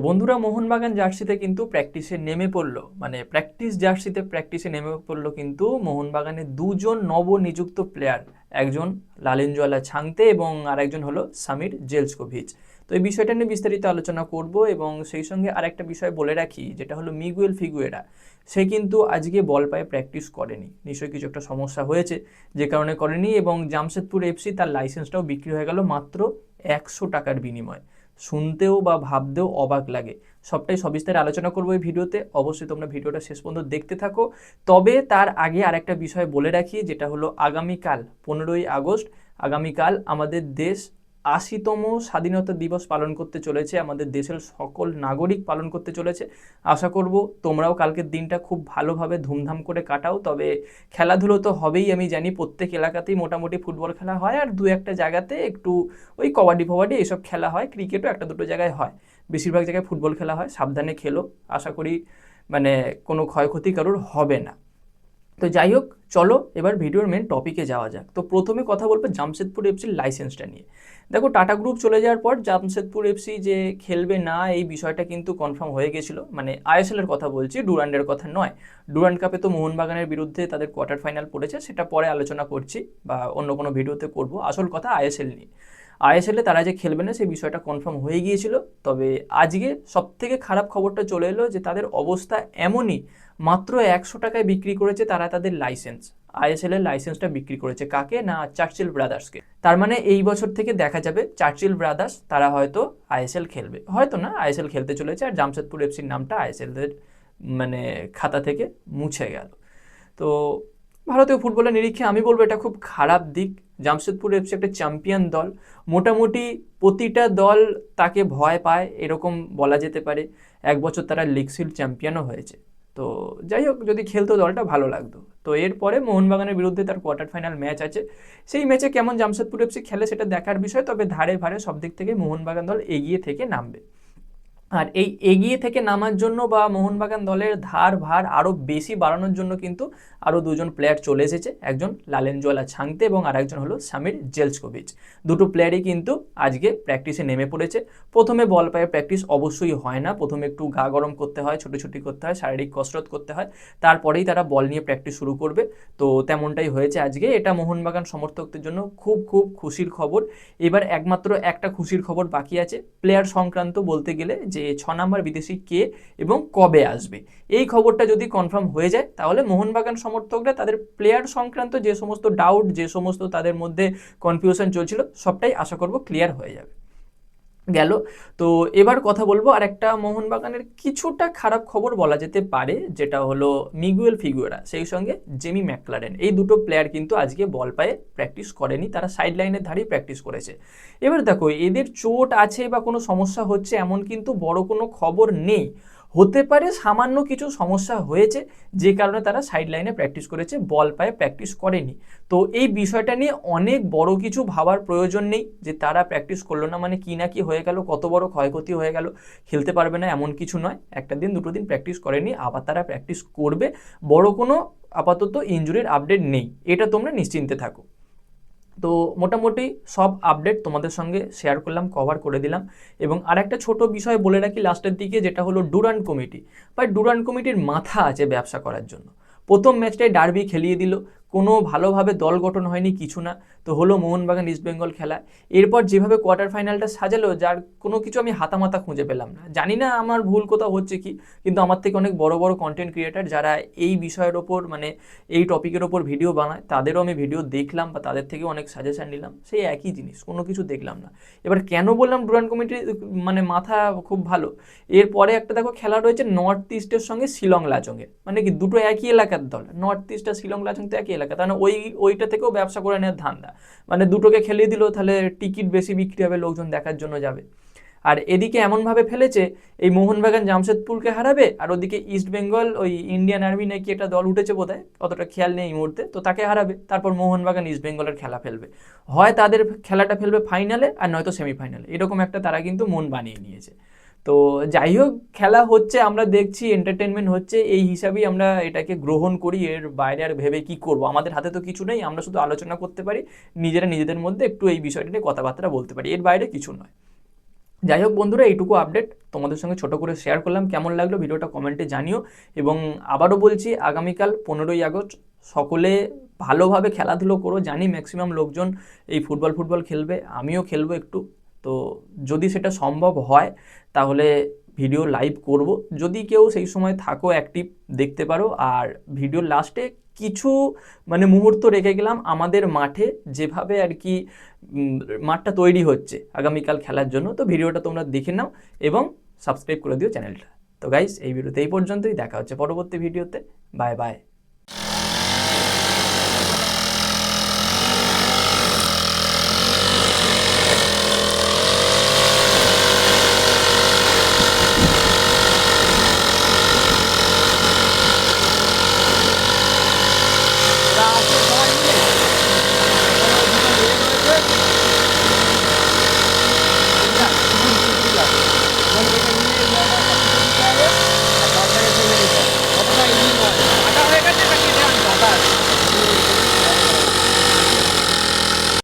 বন্ধুরা, মোহনবাগান জার্সিতে কিন্তু প্র্যাকটিসে নেমে পড়লো, মানে প্র্যাকটিস জার্সিতে প্র্যাকটিসে নেমে পড়লো কিন্তু মোহনবাগানের দুজন নবনিযুক্ত প্লেয়ার। একজন লালেনজোয়ালা ছাংতে এবং আরেকজন হলো সামির জেলসকোভিচ। তো এই বিষয়টা নিয়ে বিস্তারিত আলোচনা করব এবং সেই সঙ্গে আরেকটা বিষয় বলে রাখি, যেটা হলো মিগুয়েল ফিগুয়েরা। সে কিন্তু আজকে বল পায়ে প্র্যাকটিস করেনি, নিশ্চয়ই কিছু একটা সমস্যা হয়েছে যে কারণে করেনি। এবং জামশেদপুর এফসি তার লাইসেন্সটাও বিক্রি হয়ে গেল মাত্র 100 টাকার বিনিময়ে। শুনতেও বা ভাবতেও অবাক লাগে। সবটাই সবিস্তারে আলোচনা করবো এই ভিডিওতে, অবশ্যই তোমরা ভিডিওটা শেষ পর্যন্ত দেখতে থাকো। তবে তার আগে আরেকটা বিষয় বলে রাখি, যেটা হলো আগামীকাল 15ই আগস্ট আগামীকাল আমাদের দেশ 80তম স্বাধীনতা দিবস পালন করতে চলেছে। আমাদের দেশের সকল নাগরিক পালন করতে চলেছে। আশা করব তোমরাও কালকের দিনটা খুব ভালোভাবে ধুমধাম করে কাটাও। তবে খেলাধুলো তো হবেই, আমি জানি প্রত্যেক এলাকাতেই মোটামুটি ফুটবল খেলা হয়, আর দু একটা জায়গাতে একটু ওই কবাডি ফবাডি এইসব খেলা হয়, ক্রিকেটও একটা দুটো জায়গায় হয়, বেশিরভাগ জায়গায় ফুটবল খেলা হয়। সাবধানে খেলো, আশা করি মানে কোনো ক্ষয়ক্ষতি কারোর হবে না। তো যাই হোক, চলো এবার ভিডিওর মেন টপিকে যাওয়া যাক। তো প্রথমে কথা বলবো জামশেদপুর এফসির লাইসেন্সটা নিয়ে। দেখো, টাটা গ্রুপ চলে যাওয়ার পর জামশেদপুর এফসি যে খেলবে না এই বিষয়টা কিন্তু কনফার্ম হয়ে গেছিলো। মানে আইএসএল এর কথা বলছি, ডুরান্ডের কথা নয়। ডুরান্ড কাপে তো মোহনবাগানের বিরুদ্ধে তাদের কোয়ার্টার ফাইনাল পড়েছে, সেটা পরে আলোচনা করছি বা অন্য কোনো ভিডিওতে করব। আসল কথা আইএসএল নিয়ে। আইএসএলে তারা যে খেলবে না সেই বিষয়টা কনফার্ম হয়ে গিয়েছিল। তবে আজকে সবথেকে খারাপ খবরটা চলে এলো যে তাদের অবস্থা এমনই, মাত্র 100 টাকায় বিক্রি করেছে তারা তাদের লাইসেন্স। আইএসএল এর লাইসেন্সটা বিক্রি করেছে কাকে? না, চার্চিল ব্রাদার্সকে। তার মানে এই বছর থেকে দেখা যাবে চার্চিল ব্রাদার্স তারা হয়তো আইএসএল খেলবে, হয়তো না, আইএসএল খেলতে চলেছে। আর জামশেদপুর এফসির নামটা আইএসএল এর মানে খাতা থেকে মুছে গেল। তো ভারতীয় ফুটবলের নিরিখে আমি বলবো এটা খুব খারাপ দিক। জামশেদপুর এফসি একটা চ্যাম্পিয়ন দল, মোটামুটি প্রতিটা দল তাকে ভয় পায় এরকম বলা যেতে পারে। এক বছর তারা লিগ শিল্ড চ্যাম্পিয়নও হয়েছে। তো যাই হোক, যদি খেলতো দলটা ভালো লাগতো। তো এরপরে মোহনবাগানের বিরুদ্ধে তার কোয়ার্টার ফাইনাল ম্যাচ আছে। সেই ম্যাচে কেমন জামশেদপুর এফসি খেলে সেটা দেখার বিষয়। তবে ধারে ভারে সব দিক থেকে মোহনবাগান দল এগিয়ে থেকে নামবে। আর এই এগিয়ে থেকে নামার জন্য বা মোহনবাগান দলের ধার ভার আরও বেশি বাড়ানোর জন্য কিন্তু আরও দুজন প্লেয়ার চলে এসেছে। একজন লালেনজোয়ালা ছাংতে এবং আরেকজন হলো সামির জেলসকোভিচ। দুটো প্লেয়ারই কিন্তু আজকে প্র্যাকটিসে নেমে পড়েছে। প্রথমে বল পায়ে প্র্যাকটিস অবশ্যই হয় না, প্রথমে একটু গা গরম করতে হয়, ছোটাছুটি করতে হয়, শারীরিক কসরত করতে হয়, তারপরেই তারা বল নিয়ে প্র্যাকটিস শুরু করবে। তো তেমনটাই হয়েছে আজকে। এটা মোহনবাগান সমর্থকদের জন্য খুব খুব খুশির খবর। এবার একমাত্র একটা খুশির খবর বাকি আছে প্লেয়ার সংক্রান্ত, বলতে গেলে যে 6 নম্বর বিদেশি কে এবং কবে আসবে। এই খবরটা যদি কনফার্ম হয়ে যায় তাহলে মোহনবাগান সমর্থকরা তাদের প্লেয়ার সংক্রান্ত যে সমস্ত ডাউট, যে সমস্ত তাদের মধ্যে কনফিউশন চলছিল, সবটাই আশা করব ক্লিয়ার হয়ে যাবে। গেল। তো এবার কথা বলবো আর একটা মোহনবাগানের কিছুটা খারাপ খবর বলা যেতে পারে, যেটা হলো মিগুয়েল ফিগুয়েরা সেই সঙ্গে জেমি ম্যাকলারেন। এই দুটো প্লেয়ার কিন্তু আজকে বল পায়ে প্র্যাকটিস করেনি, তারা সাইড লাইনের ধারেই প্র্যাকটিস করেছে। এবার দেখো, এদের চোট আছে বা কোনো সমস্যা হচ্ছে এমন কিন্তু বড় কোনো খবর নেই। হতে পারে সামান্য কিছু সমস্যা হয়েছে যে কারণে তারা সাইড লাইনে প্র্যাকটিস করেছে, বল পায়ে প্র্যাকটিস করেনি। তো এই বিষয়টা নিয়ে অনেক বড় কিছু ভাবার প্রয়োজন নেই যে তারা প্র্যাকটিস করলো না মানে কি না কি হয়ে গেল, কত বড় ক্ষয়ক্ষতি হয়ে গেল, খেলতে পারবে না এমন কিছু নয়। একটা দিন দুটো দিন প্র্যাকটিস করেনি, আবার তারা প্র্যাকটিস করবে। বড় কোনো আপাতত ইনজুরির আপডেট নেই, এটা তোমরা নিশ্চিন্তে থাকো। তো মোটামুটি সব আপডেট তোমাদের সঙ্গে শেয়ার করলাম, কভার করে দিলাম। এবং আরেকটা ছোট বিষয় বলে রাখি লাস্টের দিকে, যেটা হলো ডুরান্ড কমিটি। বা ডুরান্ড কমিটির মাথা আছে ব্যবসা করার জন্য। প্রথম ম্যাচটায় ডার্বি খেলিয়ে দিল, কোনো ভালোভাবে দল গঠন হয়নি, কিছু না। তো হলো মোহনবাগান ইস্টবেঙ্গল খেলা। এরপর যেভাবে কোয়ার্টার ফাইনালটা সাজালো, যার কোনো কিছু আমি হাতামাতা খুঁজে পেলাম না। জানি না আমার ভুল কোথাও হচ্ছে কি, কিন্তু আমার থেকে অনেক বড় বড় কন্টেন্ট ক্রিয়েটার যারা এই বিষয়ের ওপর মানে এই টপিকের ওপর ভিডিও বানায়, তাদেরও আমি ভিডিও দেখলাম বা তাদের থেকে অনেক সাজেশন নিলাম, সেই একই জিনিস, কোনো কিছু দেখলাম না। এবার কেন বললাম ডুরান্ড কমিটির মানে মাথা খুব ভালো? এরপরে একটা দেখো খেলা রয়েছে নর্থ ইস্টের সঙ্গে শিলং লাচংয়ের, মানে কি দুটো একই এলাকার দল, নর্থ ইস্ট আর শিলং লাচং তো একই এলাকা, তাহলে ওইটা থেকেও ব্যবসা করে নেওয়ার ধান্দা। মানে দুটোকে খেলিয়ে দিল, তাহলে টিকিট বেশি বিক্রি হবে, লোকজন দেখার জন্য যাবে। আর এদিকে এমনভাবে ফেলেছে, এই মোহনবাগান জামশেদপুরকে হারাবে, আর ওদিকে ইস্ট বেঙ্গল ওই ইন্ডিয়ান আর্মি নাকি একটা দল উঠেছে বোধহয়, অতটা খেয়াল নেই এই মুহূর্তে, তো তাকে হারাবে। তারপর মোহনবাগান ইস্ট বেঙ্গলের খেলা ফেলবে, হয় তাদের খেলাটা ফেলবে ফাইনালে আর নয়তো সেমিফাইনালে, এরকম একটা তারা কিন্তু মন বানিয়ে নিয়েছে। তো যাই হোক, খেলা হচ্ছে, আমরা দেখছি, এন্টারটেনমেন্ট হচ্ছে, এই হিসাবেই আমরা এটাকে গ্রহণ করি। এর বাইরে আর ভেবে কি করব, আমাদের হাতে তো কিছু নেই, আমরা শুধু আলোচনা করতে পারি, নিজেরা নিজেদের মধ্যে একটু এই বিষয়টা নিয়ে কথাবার্তা বলতে পারি, এর বাইরে কিছু নয়। যাই হোক বন্ধুরা, এইটুকু আপডেট তোমাদের সঙ্গে ছোট করে শেয়ার করলাম। কেমন লাগলো ভিডিওটা কমেন্টে জানিও। এবং আবারও বলছি, আগামীকাল 15ই আগস্ট সকলে ভালোভাবে খেলাধুলো করো। জানি ম্যাক্সিমাম লোকজন এই ফুটবল খেলবে, আমিও খেলবো একটু। তো যদি সেটা সম্ভব হয় তাহলে ভিডিও লাইভ করব, যদি কেউ সেই সময় থাকো অ্যাক্টিভ দেখতে পারো। আর ভিডিওর লাস্টে কিছু মানে মুহূর্ত রেখে গেলাম আমাদের মাঠে যেভাবে আর কি মাঠটা তৈরি হচ্ছে আগামীকাল খেলার জন্য। তো ভিডিওটা তোমরা দেখে নাও এবং সাবস্ক্রাইব করে দিও চ্যানেলটা। তো গাইস, এই ভিডিওতে এই পর্যন্তই, দেখা হচ্ছে পরবর্তী ভিডিওতে। Bye bye.